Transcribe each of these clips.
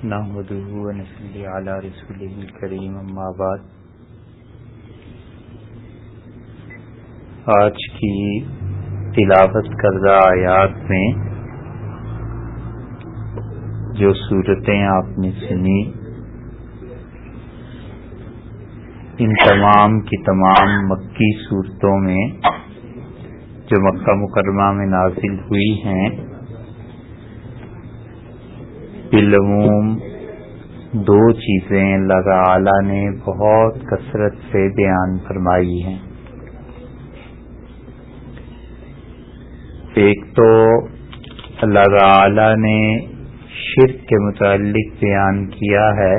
نحمده ونصلي على رسوله الكريم اما بعد۔ آج کی تلاوت کردہ آیات میں جو صورتیں آپ نے سنی، ان تمام کی تمام مکی صورتوں میں جو مکہ مکرمہ میں نازل ہوئی ہیں، بالعموم دو چیزیں اللہ تعالی نے بہت کثرت سے بیان فرمائی ہیں۔ ایک تو اللہ تعالی نے شرک کے متعلق بیان کیا ہے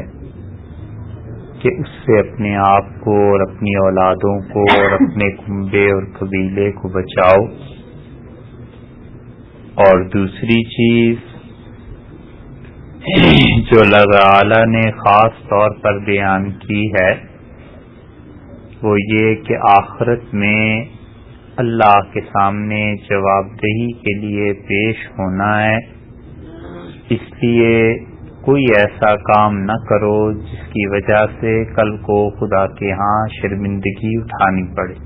کہ اس سے اپنے آپ کو اور اپنی اولادوں کو اور اپنے کنبے اور قبیلے کو بچاؤ، اور دوسری چیز جو اللہ تعالی نے خاص طور پر بیان کی ہے وہ یہ کہ آخرت میں اللہ کے سامنے جواب دہی کے لیے پیش ہونا ہے، اس لیے کوئی ایسا کام نہ کرو جس کی وجہ سے کل کو خدا کے ہاں شرمندگی اٹھانی پڑے۔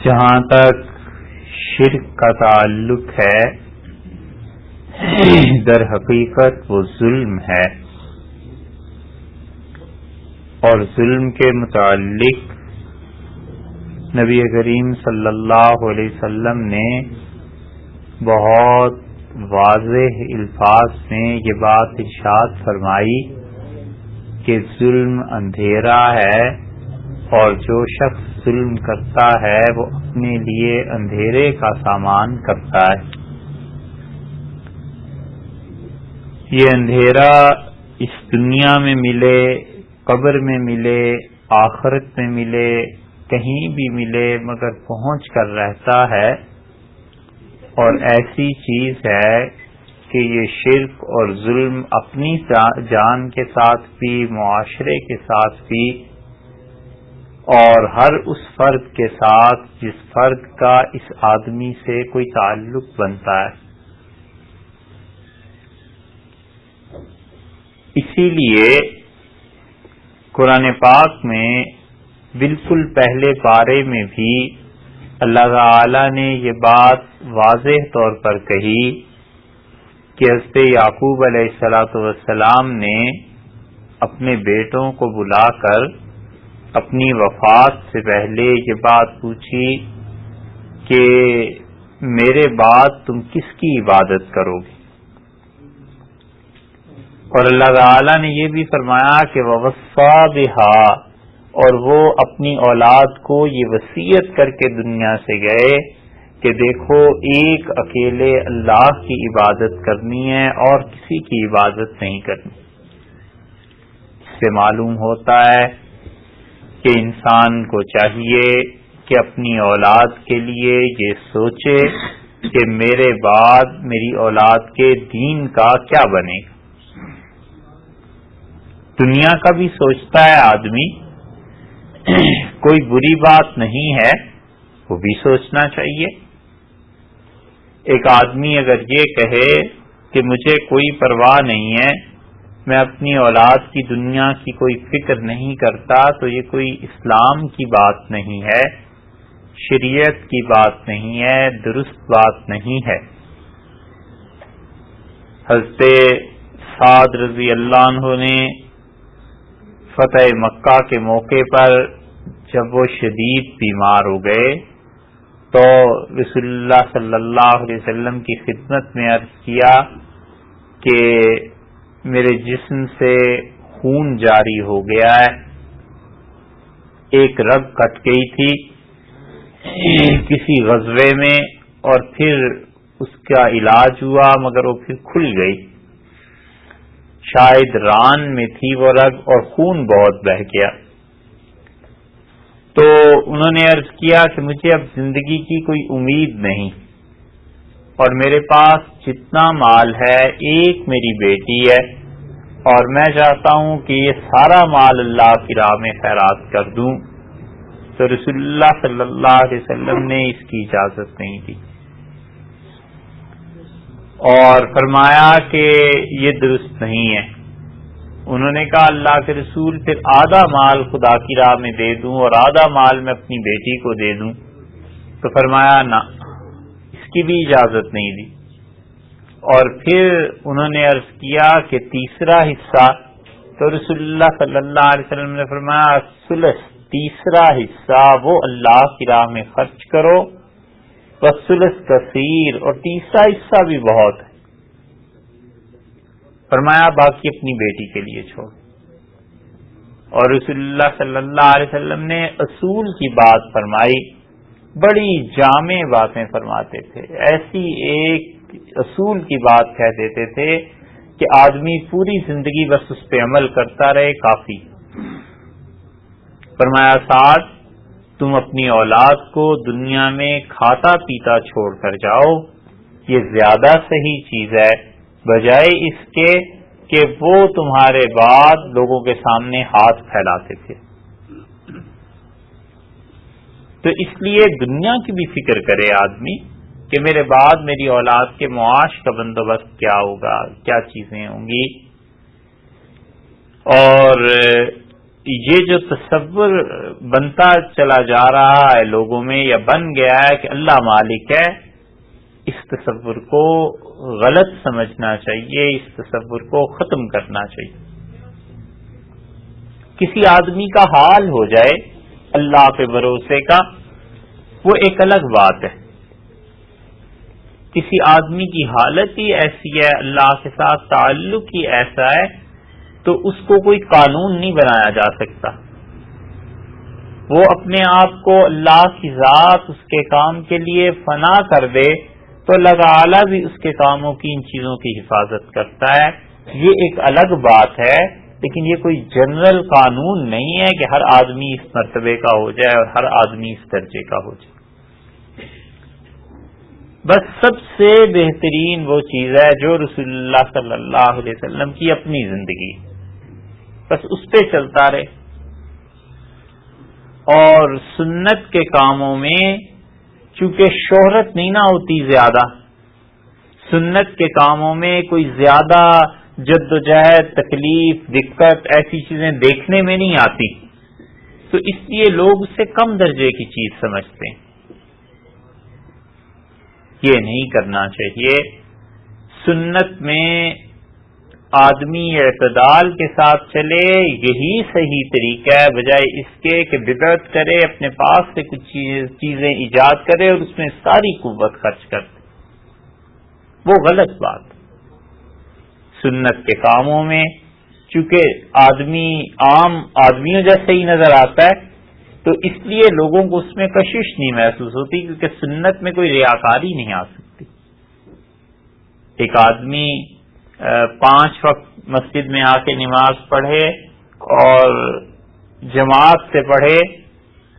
جہاں تک شرک کا تعلق ہے، در حقیقت وہ ظلم ہے، اور ظلم کے متعلق نبی کریم صلی اللہ علیہ وسلم نے بہت واضح الفاظ میں یہ بات ارشاد فرمائی کہ ظلم اندھیرا ہے، اور جو شخص ظلم کرتا ہے وہ اپنے لیے اندھیرے کا سامان کرتا ہے۔ یہ اندھیرا اس دنیا میں ملے، قبر میں ملے، آخرت میں ملے، کہیں بھی ملے، مگر پہنچ کر رہتا ہے، اور ایسی چیز ہے کہ یہ شرک اور ظلم اپنی جان کے ساتھ بھی، معاشرے کے ساتھ بھی، اور ہر اس فرد کے ساتھ جس فرد کا اس آدمی سے کوئی تعلق بنتا ہے۔ اسی لیے قرآن پاک میں بالکل پہلے پارے میں بھی اللہ تعالی نے یہ بات واضح طور پر کہی کہ حضرت یعقوب علیہ السلام نے اپنے بیٹوں کو بلا کر اپنی وفات سے پہلے یہ بات پوچھی کہ میرے بعد تم کس کی عبادت کرو گے، اور اللہ تعالی نے یہ بھی فرمایا کہ وَوَصَّى بِهَا، اور وہ اپنی اولاد کو یہ وصیت کر کے دنیا سے گئے کہ دیکھو ایک اکیلے اللہ کی عبادت کرنی ہے اور کسی کی عبادت نہیں کرنی۔ اس سے معلوم ہوتا ہے کہ انسان کو چاہیے کہ اپنی اولاد کے لیے یہ سوچے کہ میرے بعد میری اولاد کے دین کا کیا بنے گا۔ دنیا کا بھی سوچتا ہے آدمی، کوئی بری بات نہیں ہے، وہ بھی سوچنا چاہیے۔ ایک آدمی اگر یہ کہے کہ مجھے کوئی پرواہ نہیں ہے، میں اپنی اولاد کی دنیا کی کوئی فکر نہیں کرتا، تو یہ کوئی اسلام کی بات نہیں ہے، شریعت کی بات نہیں ہے، درست بات نہیں ہے۔ حضرت سعد رضی اللہ عنہ نے فتح مکہ کے موقع پر جب وہ شدید بیمار ہو گئے تو رسول اللہ صلی اللہ علیہ وسلم کی خدمت میں عرض کیا کہ میرے جسم سے خون جاری ہو گیا ہے، ایک رگ کٹ گئی تھی کسی غزوے میں، اور پھر اس کا علاج ہوا مگر وہ پھر کھل گئی، شاید ران میں تھی وہ رگ اور خون بہت بہہ گیا۔ تو انہوں نے عرض کیا کہ مجھے اب زندگی کی کوئی امید نہیں، اور میرے پاس جتنا مال ہے ایک میری بیٹی ہے، اور میں چاہتا ہوں کہ یہ سارا مال اللہ کی راہ میں خیرات کر دوں۔ تو رسول اللہ صلی اللہ علیہ وسلم نے اس کی اجازت نہیں دی۔ اور فرمایا کہ یہ درست نہیں ہے. انہوں نے کہا اللہ کے رسول پھر آدھا مال خدا کی راہ میں دے دوں اور آدھا مال میں اپنی بیٹی کو دے دوں؟ تو فرمایا نہ، اس کی بھی اجازت نہیں دی. اور پھر انہوں نے عرض کیا کہ تیسرا حصہ، تو رسول اللہ صلی اللہ علیہ وسلم نے فرمایا ثلث، تیسرا حصہ وہ اللہ کی راہ میں خرچ کرو، والثلث کثیر، اور تیسرا حصہ بھی بہت ہے. فرمایا باقی اپنی بیٹی کے لیے چھوڑ. اور رسول اللہ صلی اللہ علیہ وسلم نے اصول کی بات فرمائی، بڑی جامع باتیں فرماتے تھے، ایسی ایک اصول کی بات کہہ دیتے تھے کہ آدمی پوری زندگی بس اس پہ عمل کرتا رہے کافی. فرمایا سعد تم اپنی اولاد کو دنیا میں کھاتا پیتا چھوڑ کر جاؤ، یہ زیادہ صحیح چیز ہے بجائے اس کے کہ وہ تمہارے بعد لوگوں کے سامنے ہاتھ پھیلاتے تھے. تو اس لیے دنیا کی بھی فکر کرے آدمی کہ میرے بعد میری اولاد کے معاش کا بندوبست کیا ہوگا، کیا چیزیں ہوں گی. اور یہ جو تصور بنتا چلا جا رہا ہے لوگوں میں یا بن گیا ہے کہ اللہ مالک ہے، اس تصور کو غلط سمجھنا چاہیے، اس تصور کو ختم کرنا چاہیے. کسی آدمی کا حال ہو جائے اللہ پہ بھروسے کا، وہ ایک الگ بات ہے. کسی آدمی کی حالت ہی ایسی ہے، اللہ کے ساتھ تعلق ہی ایسا ہے، تو اس کو کوئی قانون نہیں بنایا جا سکتا. وہ اپنے آپ کو اللہ کی ذات اس کے کام کے لیے فنا کر دے تو اللہ تعالیٰ بھی اس کے کاموں کی ان چیزوں کی حفاظت کرتا ہے. یہ ایک الگ بات ہے، لیکن یہ کوئی جنرل قانون نہیں ہے کہ ہر آدمی اس مرتبے کا ہو جائے اور ہر آدمی اس درجے کا ہو جائے. بس سب سے بہترین وہ چیز ہے جو رسول اللہ صلی اللہ علیہ وسلم کی اپنی زندگی، بس اس پہ چلتا رہے. اور سنت کے کاموں میں چونکہ شہرت نہیں نہ ہوتی زیادہ، سنت کے کاموں میں کوئی زیادہ جد و جہد، تکلیف، دقت ایسی چیزیں دیکھنے میں نہیں آتی، تو اس لیے لوگ اسے کم درجے کی چیز سمجھتے ہیں. یہ نہیں کرنا چاہیے. سنت میں آدمی اعتدال کے ساتھ چلے، یہی صحیح طریقہ ہے، بجائے اس کے کہ بدعت کرے، اپنے پاس سے کچھ چیزیں ایجاد کرے اور اس میں ساری قوت خرچ کر دے. وہ غلط بات. سنت کے کاموں میں چونکہ آدمی عام آدمیوں جیسے ہی نظر آتا ہے، تو اس لیے لوگوں کو اس میں کشش نہیں محسوس ہوتی، کیونکہ سنت میں کوئی ریاکاری نہیں آ سکتی. ایک آدمی 5 وقت مسجد میں آ کے نماز پڑھے اور جماعت سے پڑھے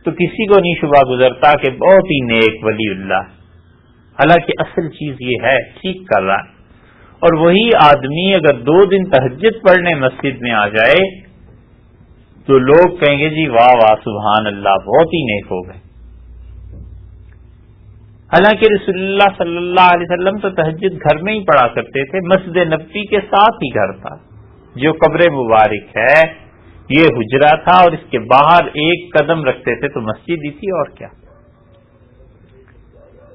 تو کسی کو نہیں شبہ گزرتا کہ بہت ہی نیک ولی اللہ، حالانکہ اصل چیز یہ ہے ٹھیک کر رہا ہے. اور وہی آدمی اگر 2 دن تہجد پڑھنے مسجد میں آ جائے تو لوگ کہیں گے جی واہ واہ سبحان اللہ، بہت ہی نیک ہو گئے. حالانکہ رسول اللہ صلی اللہ علیہ وسلم تو تہجد گھر میں ہی پڑھا کرتے تھے، مسجد نبوی کے ساتھ ہی گھر تھا. جو قبر مبارک ہے یہ حجرہ تھا اور اس کے باہر 1 قدم رکھتے تھے تو مسجد ہی تھی، اور کیا.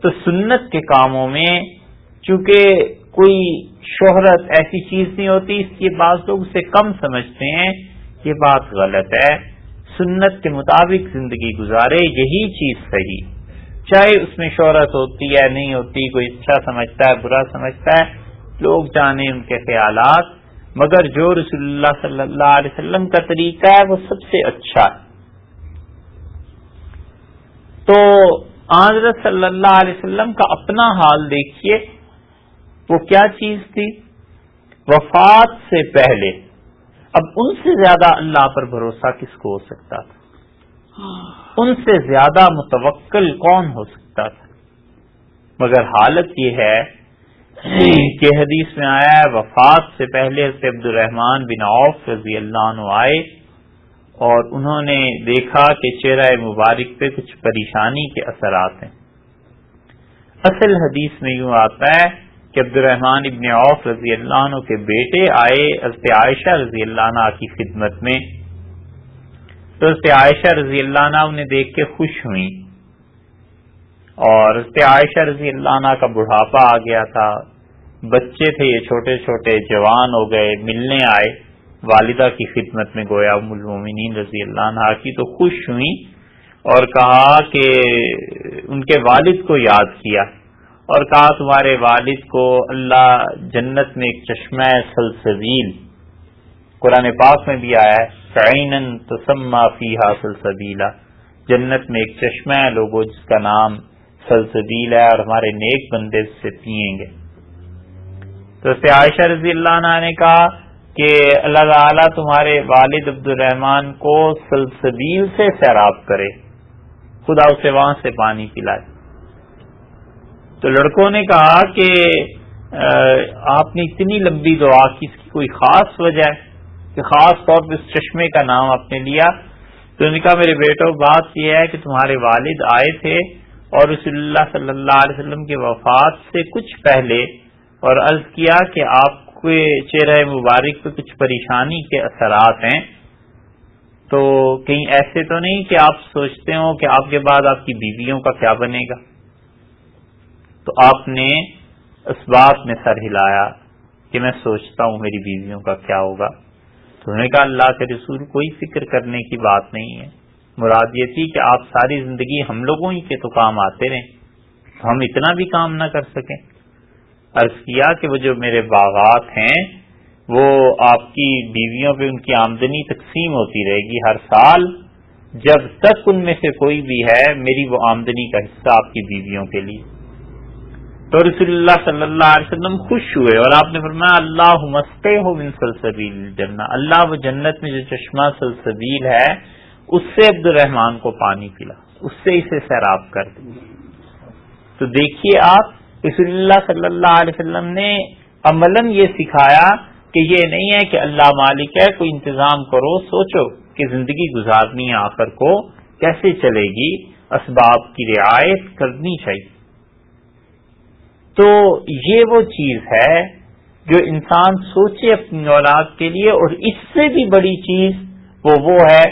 تو سنت کے کاموں میں چونکہ کوئی شہرت ایسی چیز نہیں ہوتی، اس لیے بعض لوگ اسے کم سمجھتے ہیں. یہ بات غلط ہے. سنت کے مطابق زندگی گزارے، یہی چیز صحیح. چاہے اس میں شہرت ہوتی ہے نہیں ہوتی، کوئی اچھا سمجھتا ہے برا سمجھتا ہے، لوگ جانے ان کے خیالات، مگر جو رسول اللہ صلی اللہ علیہ وسلم کا طریقہ ہے وہ سب سے اچھا ہے. تو حضرت صلی اللہ علیہ وسلم کا اپنا حال دیکھیے، وہ کیا چیز تھی وفات سے پہلے. اب ان سے زیادہ اللہ پر بھروسہ کس کو ہو سکتا تھا؟ ان سے زیادہ متوکل کون ہو سکتا تھا؟ مگر حالت یہ ہے کہ حدیث میں آیا ہے وفات سے پہلے حضرت عبد الرحمن بن عوف رضی اللہ عنہ آئے اور انہوں نے دیکھا کہ چہرہ مبارک پہ کچھ پریشانی کے اثرات ہیں. اصل حدیث میں یوں آتا ہے کہ عبد الرحمن ابن عوف رضی اللہ عنہ کے بیٹے آئے حضرت عائشہ رضی اللہ عنہ کی خدمت میں، تو حضرت عائشہ رضی اللہ عنہ انہیں دیکھ کے خوش ہوئی، اور حضرت عائشہ رضی اللہ عنہ کا بڑھاپا آ گیا تھا، بچے تھے یہ چھوٹے چھوٹے، جوان ہو گئے، ملنے آئے والدہ کی خدمت میں گویا ام المومنین رضی اللہ عنہ کی، تو خوش ہوئی اور کہا کہ ان کے والد کو یاد کیا اور کہا تمہارے والد کو اللہ جنت میں ایک چشمہ سلسبیل، قرآن پاک میں بھی آیا ہے فعینن تسمى فیہا سلسبیلا، جنت میں ایک چشمہ ہے لوگوں جس کا نام سلسبیل ہے، اور ہمارے نیک بندے سے پیئیں گے۔ تو حضرت عائشہ رضی اللہ عنہ نے کہا کہ اللہ تعالیٰ تمہارے والد عبد الرحمن کو سلسبیل سے سیراب کرے، خدا اسے وہاں سے پانی پلائے۔ تو لڑکوں نے کہا کہ آپ نے اتنی لمبی دعا کی، اس کی کوئی خاص وجہ ہے کہ خاص طور پہ اس چشمے کا نام آپ نے لیا؟ تو انہوں نے کہا میرے بیٹو بات یہ ہے کہ تمہارے والد آئے تھے اور رسول اللہ صلی اللہ علیہ وسلم کی وفات سے کچھ پہلے، اور عرض کیا کہ آپ کے چہرہ مبارک پہ کچھ پریشانی کے اثرات ہیں، تو کہیں ایسے تو نہیں کہ آپ سوچتے ہو کہ آپ کے بعد آپ کی بیویوں کا کیا بنے گا؟ تو آپ نے اس بات میں سر ہلایا کہ میں سوچتا ہوں میری بیویوں کا کیا ہوگا۔ تو انہوں نے کہا اللہ کے رسول کوئی فکر کرنے کی بات نہیں ہے، مراد یہ تھی کہ آپ ساری زندگی ہم لوگوں ہی کے تو کام آتے رہیں، تو ہم اتنا بھی کام نہ کر سکیں۔ عرض کیا کہ وہ جو میرے باغات ہیں وہ آپ کی بیویوں پہ ان کی آمدنی تقسیم ہوتی رہے گی ہر سال، جب تک ان میں سے کوئی بھی ہے میری وہ آمدنی کا حصہ آپ کی بیویوں کے لیے۔ تو رسول اللہ صلی اللہ علیہ وسلم خوش ہوئے اور آپ نے فرمایا اللہ مسقہ من سلسبیل الجنہ، اللہ وہ جنت میں جو چشمہ سلسبیل ہے اس سے عبد الرحمن کو پانی پلا، اس سے اسے سیراب کر دیا۔ تو دیکھیے آپ رسول اللہ صلی اللہ علیہ وسلم نے عملاً یہ سکھایا کہ یہ نہیں ہے کہ اللہ مالک ہے کوئی انتظام کرو، سوچو کہ زندگی گزارنی آخر کو کیسے چلے گی، اسباب کی رعایت کرنی چاہیے۔ تو یہ وہ چیز ہے جو انسان سوچے اپنی اولاد کے لیے، اور اس سے بھی بڑی چیز وہ ہے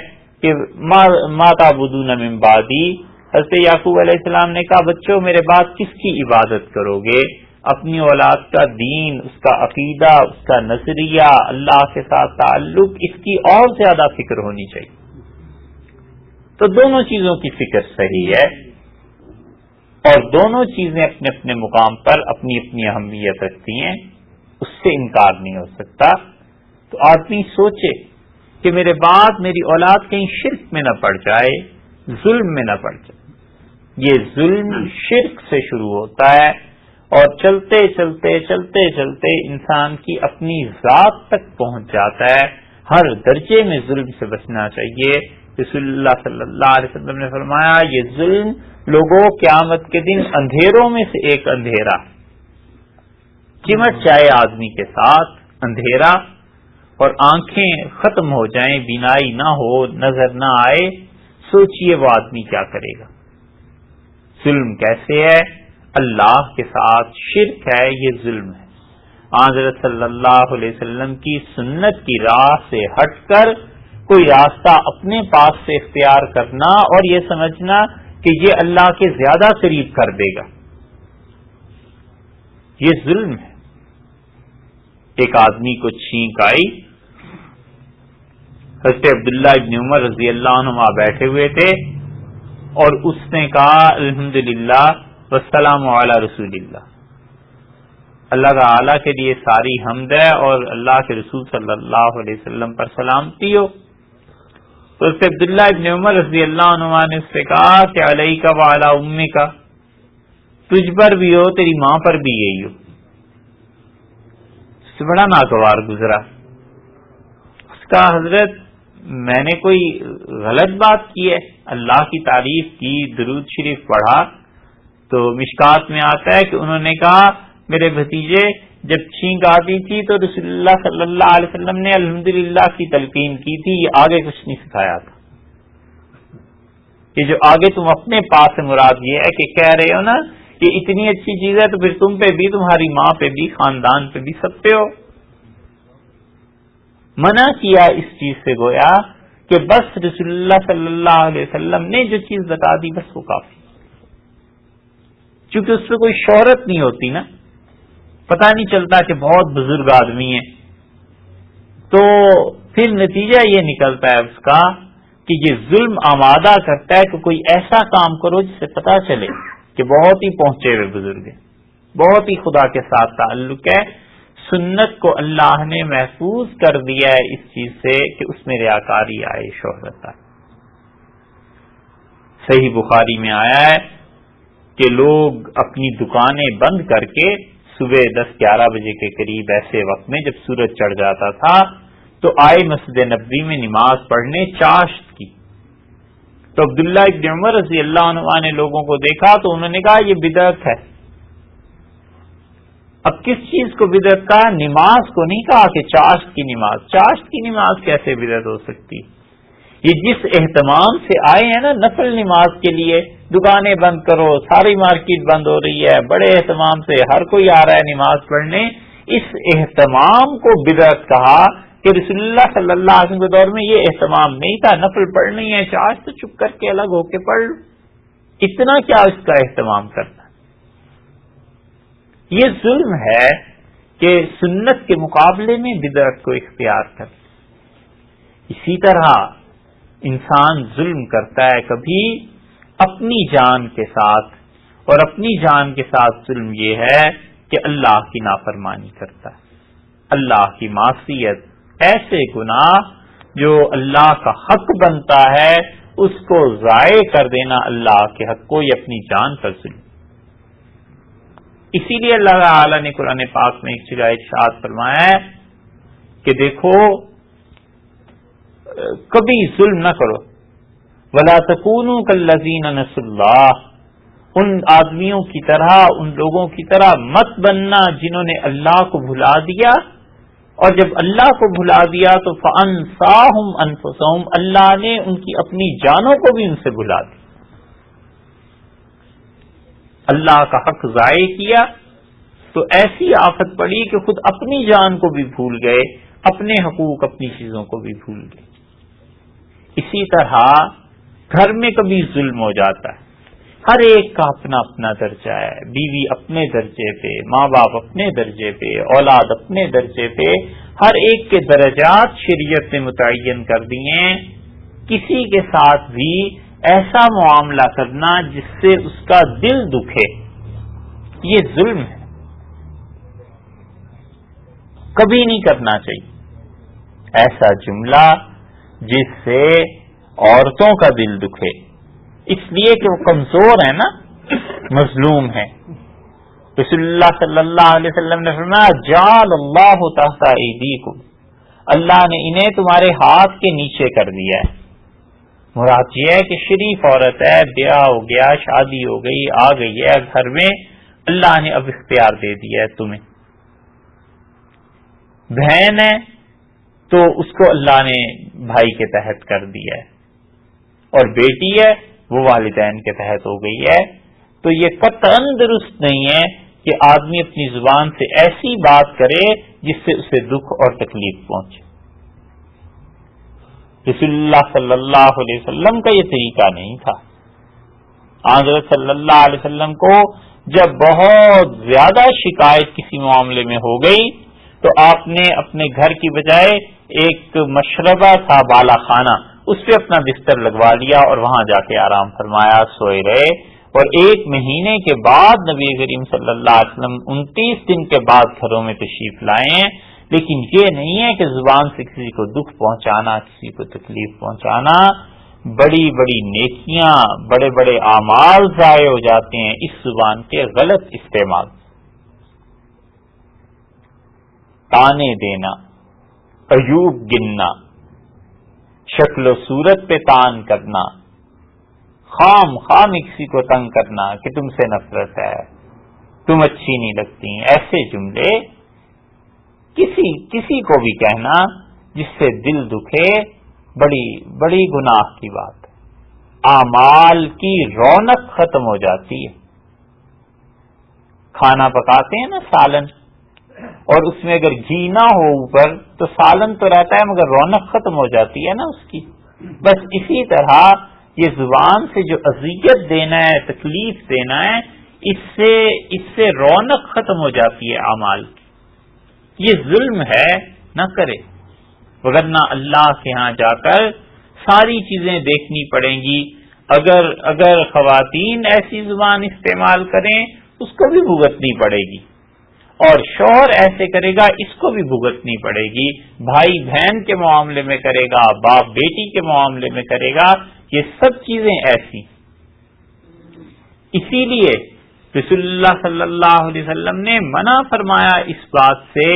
کہ ما تعبدون من بعدی، حضرت یعقوب علیہ السلام نے کہا بچوں میرے بعد کس کی عبادت کرو گے؟ اپنی اولاد کا دین، اس کا عقیدہ، اس کا نظریہ، اللہ کے ساتھ تعلق، اس کی اور زیادہ فکر ہونی چاہیے۔ تو دونوں چیزوں کی فکر صحیح ہے، اور دونوں چیزیں اپنے اپنے مقام پر اپنی اپنی اہمیت رکھتی ہیں، اس سے انکار نہیں ہو سکتا۔ تو آدمی سوچے کہ میرے بعد میری اولاد کہیں شرک میں نہ پڑ جائے، ظلم میں نہ پڑ جائے۔ یہ ظلم شرک سے شروع ہوتا ہے اور چلتے چلتے چلتے چلتے انسان کی اپنی ذات تک پہنچ جاتا ہے۔ ہر درجے میں ظلم سے بچنا چاہیے۔ رسول اللہ صلی اللہ علیہ وسلم نے فرمایا یہ ظلم لوگوں قیامت کے دن اندھیروں میں سے ایک اندھیرا، چمٹ جائے آدمی کے ساتھ اندھیرا اور آنکھیں ختم ہو جائیں، بینائی نہ ہو، نظر نہ آئے، سوچئے وہ آدمی کیا کرے گا۔ ظلم کیسے ہے؟ اللہ کے ساتھ شرک ہے، یہ ظلم ہے۔ حضرت صلی اللہ علیہ وسلم کی سنت کی راہ سے ہٹ کر کوئی راستہ اپنے پاس سے اختیار کرنا اور یہ سمجھنا کہ یہ اللہ کے زیادہ قریب کر دے گا، یہ ظلم ہے۔ ایک آدمی کو چھینک آئی، حضرت عبداللہ ابن عمر رضی اللہ عنہما بیٹھے ہوئے تھے اور اس نے کہا الحمدللہ والسلام علی رسول اللہ، اللہ تعالی کے لیے ساری حمد ہے اور اللہ کے رسول صلی اللہ علیہ وسلم پر سلامتی ہو۔ تو حضرت عبداللہ ابن عمر رضی اللہ عنہما نے اس سے کہا کہ علیک وعلی امیک، تجھ پر بھی ہو تیری ماں پر بھی یہی ہو۔ اس سے بڑا ناگوار گزرا، اس کا حضرت میں نے کوئی غلط بات کی ہے؟ اللہ کی تعریف کی، درود شریف پڑھا۔ تو مشکات میں آتا ہے کہ انہوں نے کہا میرے بھتیجے جب چھینک آتی تھی تو رسول اللہ صلی اللہ علیہ وسلم نے الحمدللہ کی تلقین کی تھی، یہ آگے کچھ نہیں سکھایا تھا۔ یہ جو آگے تم اپنے پاس سے مراد یہ ہے کہ کہہ رہے ہو نا کہ اتنی اچھی چیز ہے تو پھر تم پہ بھی، تمہاری ماں پہ بھی، خاندان پہ بھی، سب پہ ہو. منع کیا اس چیز سے، گویا کہ بس رسول اللہ صلی اللہ علیہ وسلم نے جو چیز بتا دی بس وہ کافی، چونکہ اس پہ کوئی شہرت نہیں ہوتی نا، پتہ نہیں چلتا کہ بہت بزرگ آدمی ہیں، تو پھر نتیجہ یہ نکلتا ہے اس کا کہ یہ ظلم آمادہ کرتا ہے کہ کوئی ایسا کام کرو جس سے پتہ چلے کہ بہت ہی پہنچے ہوئے بزرگ ہیں، بہت ہی خدا کے ساتھ تعلق ہے. سنت کو اللہ نے محفوظ کر دیا ہے اس چیز سے کہ اس میں ریاکاری آئے، شہرت آئے. صحیح بخاری میں آیا ہے کہ لوگ اپنی دکانیں بند کر کے صبح 10-11 بجے کے قریب ایسے وقت میں جب سورج چڑھ جاتا تھا تو آئے مسجد نبوی میں نماز پڑھنے چاشت کی. تو عبداللہ ابن عمر رضی اللہ عنہ نے لوگوں کو دیکھا تو انہوں نے کہا یہ بدعت ہے. اب کس چیز کو بدعت کہا؟ نماز کو نہیں کہا کہ چاشت کی نماز. چاشت کی نماز کیسے بدعت ہو سکتی؟ یہ جس اہتمام سے آئے ہیں نا نفل نماز کے لیے، دکانیں بند کرو، ساری مارکیٹ بند ہو رہی ہے، بڑے اہتمام سے ہر کوئی آ رہا ہے نماز پڑھنے، اس اہتمام کو بدعت کہا کہ رسول اللہ صلی اللہ علیہ وسلم کے دور میں یہ اہتمام نہیں تھا. نفل پڑھنی ہے چاشت تو چپ کر کے الگ ہو کے پڑھ لو، اتنا کیا اس کا اہتمام کرنا. یہ ظلم ہے کہ سنت کے مقابلے میں بدعت کو اختیار کر. اسی طرح انسان ظلم کرتا ہے کبھی اپنی جان کے ساتھ، اور اپنی جان کے ساتھ ظلم یہ ہے کہ اللہ کی نافرمانی کرتا ہے، اللہ کی معصیت، ایسے گناہ جو اللہ کا حق بنتا ہے اس کو ضائع کر دینا اللہ کے حق کو، یہ اپنی جان پر ظلم. اسی لیے اللہ تعالی نے قرآن پاک میں ایک جگہ ارشاد فرمایا ہے کہ دیکھو کبھی ظلم نہ کرو، وَلَا تَكُونُوا كَالَّذِينَ نَسُوا اللَّهَ، ان آدمیوں کی طرح، ان لوگوں کی طرح مت بننا جنہوں نے اللہ کو بھلا دیا، اور جب اللہ کو بھلا دیا تو فَأَنسَاهُمْ أَنفُسَهُمْ، اللہ نے ان کی اپنی جانوں کو بھی ان سے بھلا دیا. اللہ کا حق ضائع کیا تو ایسی آفت پڑی کہ خود اپنی جان کو بھی بھول گئے، اپنے حقوق، اپنی چیزوں کو بھی بھول گئے. اسی طرح گھر میں کبھی ظلم ہو جاتا ہے، ہر ایک کا اپنا اپنا درجہ ہے، بیوی اپنے درجے پہ، ماں باپ اپنے درجے پہ، اولاد اپنے درجے پہ، ہر ایک کے درجات شریعت نے متعین کر دیے ہیں. کسی کے ساتھ بھی ایسا معاملہ کرنا جس سے اس کا دل دکھے یہ ظلم ہے، کبھی نہیں کرنا چاہیے. ایسا جملہ جس سے عورتوں کا دل دکھے، اس لیے کہ وہ کمزور ہیں نا، مظلوم ہیں. رسول اللہ صلی اللہ علیہ وسلم نے فرمایا جعل اللہ تحت ایدیکم، اللہ نے انہیں تمہارے ہاتھ کے نیچے کر دیا ہے. مراد یہ ہے کہ شریف عورت ہے، بیاہ ہو گیا، شادی ہو گئی، آ گئی ہے گھر میں، اللہ نے اب اختیار دے دیا ہے تمہیں. بہن ہے تو اس کو اللہ نے بھائی کے تحت کر دیا ہے، اور بیٹی ہے وہ والدین کے تحت ہو گئی ہے. تو یہ قطعاً درست نہیں ہے کہ آدمی اپنی زبان سے ایسی بات کرے جس سے اسے دکھ اور تکلیف پہنچے. رسول اللہ صلی اللہ علیہ وسلم کا یہ طریقہ نہیں تھا. حضرت صلی اللہ علیہ وسلم کو جب بہت زیادہ شکایت کسی معاملے میں ہو گئی تو آپ نے اپنے گھر کی بجائے ایک مشربہ تھا بالا خانہ، اس پہ اپنا بستر لگوا لیا اور وہاں جا کے آرام فرمایا، سوئے رہے. اور 1 مہینے کے بعد نبی کریم صلی اللہ علیہ وسلم 29 دن کے بعد گھروں میں تشریف لائے ہیں. لیکن یہ نہیں ہے کہ زبان سے کسی کو دکھ پہنچانا، کسی کو تکلیف پہنچانا. بڑی بڑی نیکیاں، بڑے بڑے اعمال ضائع ہو جاتے ہیں اس زبان کے غلط استعمال. تانے دینا، عیوب گننا، شکل و صورت پہ تان کرنا، خام کسی کو تنگ کرنا کہ تم سے نفرت ہے، تم اچھی نہیں لگتی، ایسے جملے کسی کو بھی کہنا جس سے دل دکھے بڑی بڑی گناہ کی بات ہے. اعمال کی رونق ختم ہو جاتی ہے. کھانا پکاتے ہیں نا سالن، اور اس میں اگر گھی نہ ہو اوپر تو سالن تو رہتا ہے مگر رونق ختم ہو جاتی ہے نا اس کی. بس اسی طرح یہ زبان سے جو اذیت دینا ہے، تکلیف دینا ہے، اس سے رونق ختم ہو جاتی ہے اعمال کی. یہ ظلم ہے، نہ کرے، وگرنہ اللہ کے ہاں جا کر ساری چیزیں دیکھنی پڑیں گی. اگر خواتین ایسی زبان استعمال کریں اس کو بھی بھگتنی پڑے گی، اور شوہر ایسے کرے گا اس کو بھی بھگتنی پڑے گی. بھائی بہن کے معاملے میں کرے گا، باپ بیٹی کے معاملے میں کرے گا، یہ سب چیزیں ایسی. اسی لیے رسول اللہ صلی اللہ علیہ وسلم نے منع فرمایا اس بات سے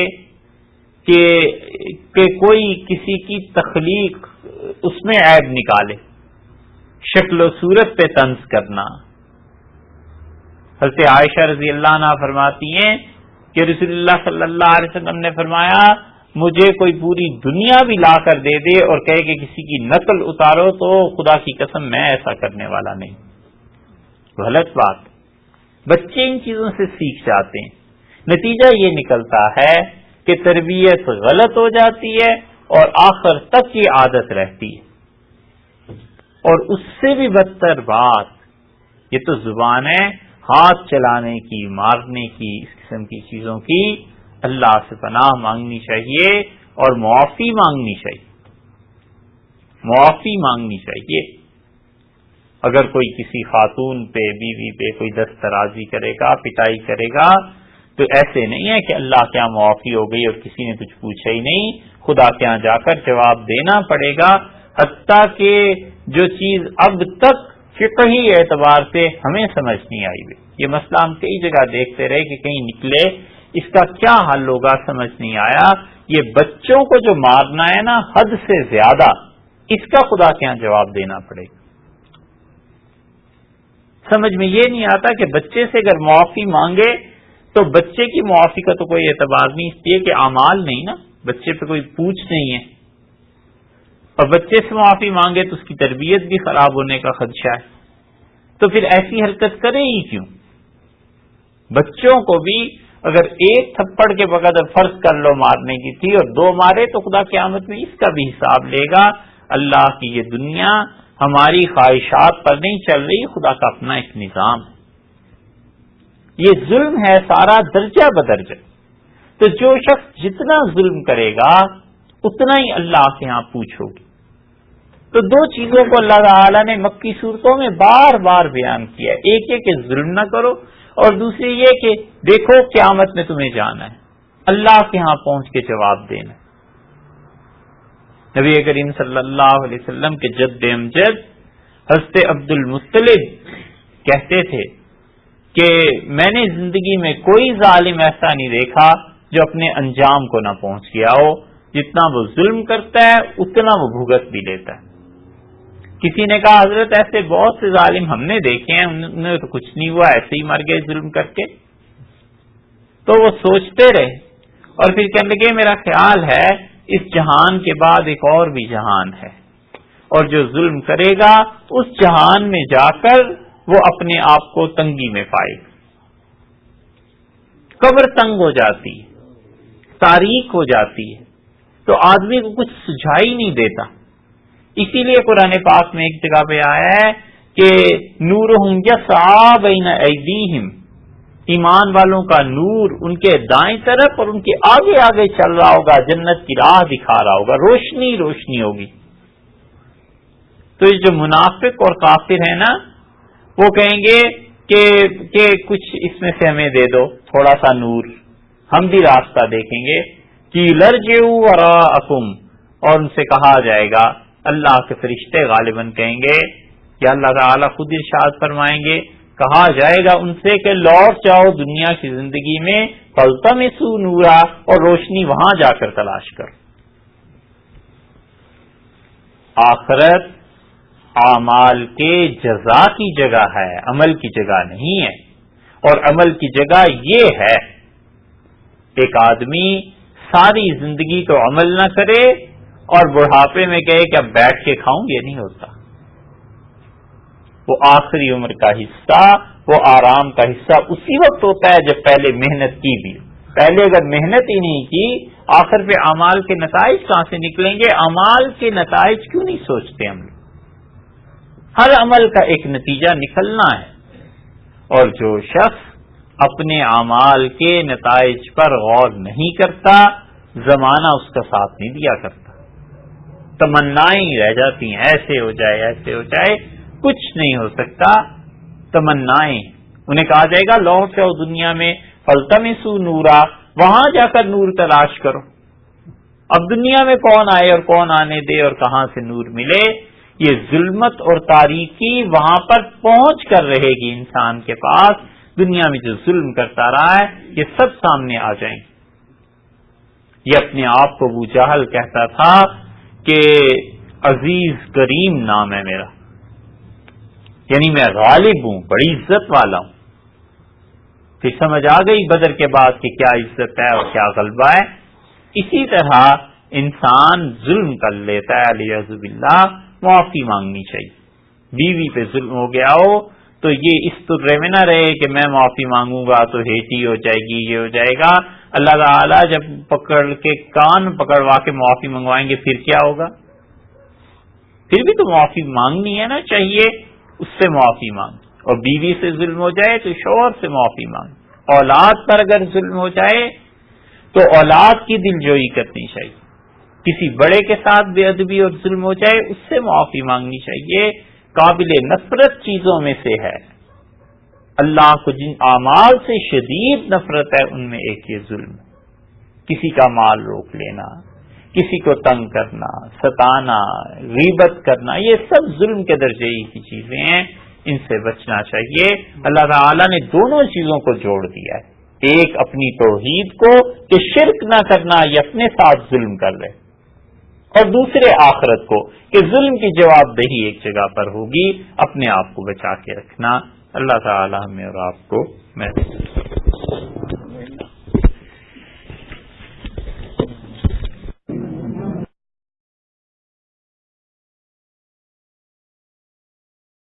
کہ کوئی کسی کی تخلیق اس میں عیب نکالے، شکل و صورت پہ طنز کرنا. حضرت عائشہ رضی اللہ عنہا فرماتی ہیں کہ رسول اللہ صلی اللہ علیہ وسلم نے فرمایا مجھے کوئی پوری دنیا بھی لا کر دے دے اور کہے کہ کسی کی نقل اتارو تو خدا کی قسم میں ایسا کرنے والا نہیں. غلط بات. بچے ان چیزوں سے سیکھ جاتے ہیں، نتیجہ یہ نکلتا ہے کہ تربیت غلط ہو جاتی ہے اور آخر تک یہ عادت رہتی ہے. اور اس سے بھی بدتر بات، یہ تو زبان ہے ہاتھ چلانے کی، مارنے کی، اس قسم کی چیزوں کی اللہ سے پناہ مانگنی چاہیے اور معافی مانگنی چاہیے. معافی مانگنی چاہیے. اگر کوئی کسی خاتون پہ، بیوی پہ کوئی دسترازی کرے گا، پٹائی کرے گا، تو ایسے نہیں ہے کہ اللہ کے یہاں معافی ہو گئی اور کسی نے کچھ پوچھا ہی نہیں، خدا کے یہاں جا کر جواب دینا پڑے گا. حتیٰ کہ جو چیز اب تک فقہی اعتبار سے ہمیں سمجھ نہیں آئی ہوئی، یہ مسئلہ ہم کئی جگہ دیکھتے رہے کہ کہیں نکلے، اس کا کیا حل ہوگا سمجھ نہیں آیا. یہ بچوں کو جو مارنا ہے نا حد سے زیادہ، اس کا خدا کے یہاں جواب دینا پڑے گا. سمجھ میں یہ نہیں آتا کہ بچے سے اگر معافی مانگے تو بچے کی معافی کا تو کوئی اعتبار نہیں، اس لیے کہ اعمال نہیں نا، بچے پہ کوئی پوچھ نہیں ہے، اور بچے سے معافی مانگے تو اس کی تربیت بھی خراب ہونے کا خدشہ ہے. تو پھر ایسی حرکت کرے ہی کیوں؟ بچوں کو بھی اگر ایک تھپڑ کے بغیر فرض کر لو مارنے کی تھی اور دو مارے تو خدا قیامت میں اس کا بھی حساب لے گا. اللہ کی یہ دنیا ہماری خواہشات پر نہیں چل رہی، خدا کا اپنا ایک نظام ہے. یہ ظلم ہے سارا درجہ بدرجہ. تو جو شخص جتنا ظلم کرے گا اتنا ہی اللہ کے ہاں پوچھو گی. تو دو چیزوں کو اللہ تعالیٰ نے مکی صورتوں میں بار بار بیان کیا. ایک یہ کہ ظلم نہ کرو، اور دوسری یہ کہ دیکھو قیامت میں تمہیں جانا ہے، اللہ کے ہاں پہنچ کے جواب دینا. نبی کریم صلی اللہ علیہ وسلم کے جد امجد حضرت عبد المطلب کہتے تھے کہ میں نے زندگی میں کوئی ظالم ایسا نہیں دیکھا جو اپنے انجام کو نہ پہنچ گیا ہو. جتنا وہ ظلم کرتا ہے اتنا وہ بھگت بھی لیتا ہے. کسی نے کہا حضرت ایسے بہت سے ظالم ہم نے دیکھے ہیں، انہیں تو کچھ نہیں ہوا، ایسے ہی مر گئے ظلم کر کے. تو وہ سوچتے رہے اور پھر کہنے لگے میرا خیال ہے اس جہان کے بعد ایک اور بھی جہان ہے، اور جو ظلم کرے گا اس جہان میں جا کر وہ اپنے آپ کو تنگی میں پائے گا. قبر تنگ ہو جاتی ہے، تاریک ہو جاتی ہے، تو آدمی کو کچھ سجھائی نہیں دیتا. اسی لیے قرآن پاک میں ایک جگہ پہ آیا ہے کہ نورہم یسعی بین ایدیہم، ایمان والوں کا نور ان کے دائیں طرف اور ان کے آگے آگے چل رہا ہوگا، جنت کی راہ دکھا رہا ہوگا، روشنی روشنی ہوگی. تو یہ جو منافق اور کافر ہیں نا، وہ کہیں گے کہ کچھ اس میں سے ہمیں دے دو تھوڑا سا نور، ہم بھی راستہ دیکھیں گے. کہ لرجعوا وراءکم، اور ان سے کہا جائے گا، اللہ کے فرشتے غالباً کہیں گے یا اللہ تعالیٰ خود ارشاد فرمائیں گے، کہا جائے گا ان سے کہ لوٹ جاؤ دنیا کی زندگی میں، فالتمسوا نورا، اور روشنی وہاں جا کر تلاش کرو. آخرت اعمال کے جزا کی جگہ ہے، عمل کی جگہ نہیں ہے. اور عمل کی جگہ یہ ہے، ایک آدمی ساری زندگی تو عمل نہ کرے اور بڑھاپے میں کہے کہ اب بیٹھ کے کھاؤں، یہ نہیں ہوتا. وہ آخری عمر کا حصہ وہ آرام کا حصہ اسی وقت ہوتا ہے جب پہلے محنت کی بھی. پہلے اگر محنت ہی نہیں کی آخر پہ اعمال کے نتائج کہاں سے نکلیں گے؟ اعمال کے نتائج کیوں نہیں سوچتے ہم لوگ؟ ہر عمل کا ایک نتیجہ نکلنا ہے، اور جو شخص اپنے اعمال کے نتائج پر غور نہیں کرتا زمانہ اس کا ساتھ نہیں دیا کرتا. تمنائیں رہ جاتی ہیں، ایسے ہو جائے ایسے ہو جائے، کچھ نہیں ہو سکتا. تمنائیں، انہیں کہا جائے گا لوٹ جاؤ دنیا میں فالتمسوا نورا، وہاں جا کر نور تلاش کرو. اب دنیا میں کون آئے اور کون آنے دے اور کہاں سے نور ملے؟ یہ ظلمت اور تاریکی وہاں پر پہنچ کر رہے گی انسان کے پاس. دنیا میں جو ظلم کرتا رہا ہے یہ سب سامنے آ جائیں. یہ اپنے آپ کو ابو جہل کہتا تھا کہ عزیز کریم نام ہے میرا، یعنی میں غالب ہوں، بڑی عزت والا ہوں. پھر سمجھ آ گئی بدر کے بعد کہ کیا عزت ہے اور کیا غلبہ ہے. اسی طرح انسان ظلم کر لیتا ہے، علیہ باللہ. معافی مانگنی چاہیے. بیوی پہ ظلم ہو گیا ہو تو یہ اس طرح میں نہ رہے کہ میں معافی مانگوں گا تو ہیٹی ہو جائے گی، یہ ہو جائے گا. اللہ تعالیٰ جب پکڑ کے کان پکڑوا کے معافی منگوائیں گے پھر کیا ہوگا؟ پھر بھی تو معافی مانگنی ہے نا، چاہیے اس سے معافی مانگ. اور بیوی سے ظلم ہو جائے تو شوہر سے معافی مانگ. اولاد پر اگر ظلم ہو جائے تو اولاد کی دلجوئی کرنی چاہیے. کسی بڑے کے ساتھ بے ادبی اور ظلم ہو جائے اس سے معافی مانگنی چاہیے. قابل نفرت چیزوں میں سے ہے، اللہ کو جن اعمال سے شدید نفرت ہے ان میں ایک یہ ظلم. کسی کا مال روک لینا، کسی کو تنگ کرنا، ستانا، غیبت کرنا، یہ سب ظلم کے درجے کی چیزیں ہیں، ان سے بچنا چاہیے. اللہ تعالیٰ نے دونوں چیزوں کو جوڑ دیا ہے، ایک اپنی توحید کو کہ شرک نہ کرنا، یہ اپنے ساتھ ظلم کر رہے، اور دوسرے آخرت کو کہ ظلم کی جواب دہی ایک جگہ پر ہوگی، اپنے آپ کو بچا کے رکھنا. اللہ تعالی ہمیں اور آپ کو محفوظ